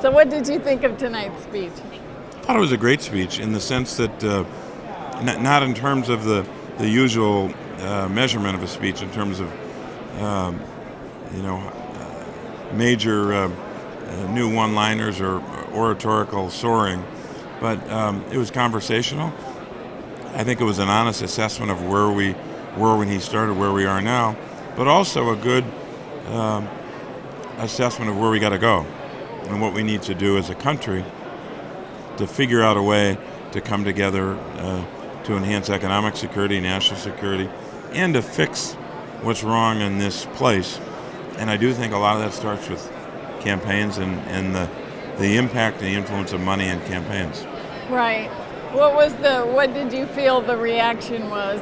So what did you think of tonight's speech? I thought it was a great speech in the sense that not in terms of the usual measurement of a speech in terms of major new one-liners or oratorical soaring, but it was conversational. I think it was an honest assessment of where we were when he started, where we are now, but also a good assessment of where we got to go and what we need to do as a country to figure out a way to come together to enhance economic security, national security, and to fix what's wrong in this place. And I do think a lot of that starts with campaigns and the impact and the influence of money in campaigns. Right. What did you feel the reaction was?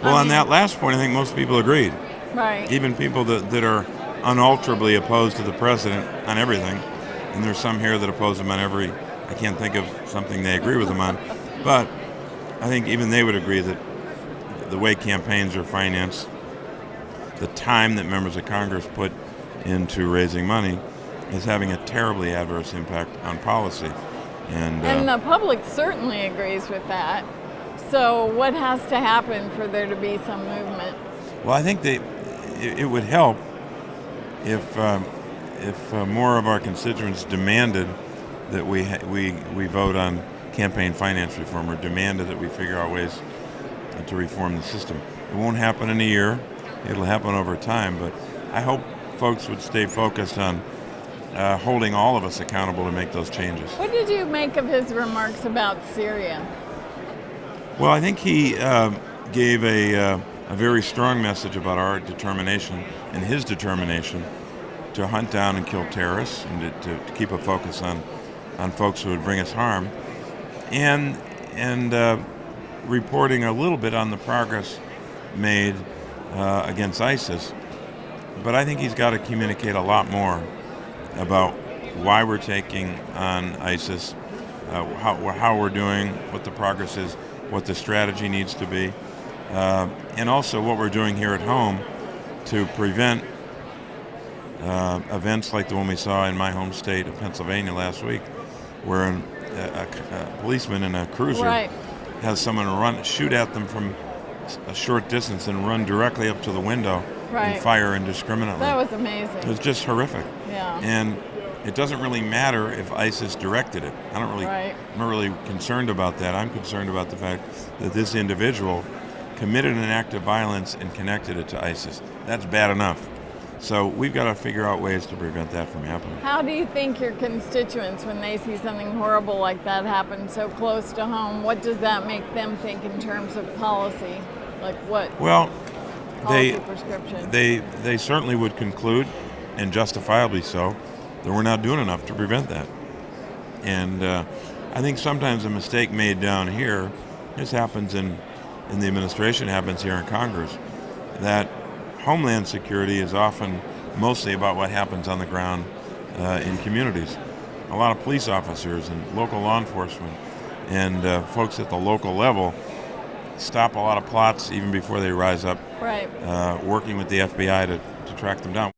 Well, on that last point, I think most people agreed. Right. Even people that are unalterably opposed to the president on everything, and there's some here that oppose him on every, I can't think of something they agree with him on, but I think even they would agree that the way campaigns are financed, the time that members of Congress put into raising money is having a terribly adverse impact on policy. And the public certainly agrees with that. So what has to happen for there to be some movement? Well, I think it would help if more of our constituents demanded that we vote on campaign finance reform, or demanded that we figure out ways to reform the system. It won't happen in a year. It'll happen over time, but I hope folks would stay focused on holding all of us accountable to make those changes. What did you make of his remarks about Syria? Well, I think he gave a very strong message about our determination and his determination to hunt down and kill terrorists and to keep a focus on folks who would bring us harm, and reporting a little bit on the progress made against ISIS. But I think he's got to communicate a lot more about why we're taking on ISIS, how we're doing, what the progress is, what the strategy needs to be, and also what we're doing here at home to prevent events like the one we saw in my home state of Pennsylvania last week, where a policeman in a cruiser has someone shoot at them from a short distance and run directly up to the window and fire indiscriminately. That was amazing. It was just horrific. Yeah. And it doesn't really matter if ISIS directed it. I'm not really concerned about that. I'm concerned about the fact that this individual committed an act of violence and connected it to ISIS. That's bad enough. So we've got to figure out ways to prevent that from happening. How do you think your constituents, when they see something horrible like that happen so close to home, what does that make them think in terms of policy? Like what? Well, policy prescription? They certainly would conclude, and justifiably so, that we're not doing enough to prevent that. And I think sometimes a mistake made down here, this happens in the administration, happens here in Congress, that Homeland Security is often mostly about what happens on the ground in communities. A lot of police officers and local law enforcement and folks at the local level stop a lot of plots even before they rise up, working with the FBI to track them down.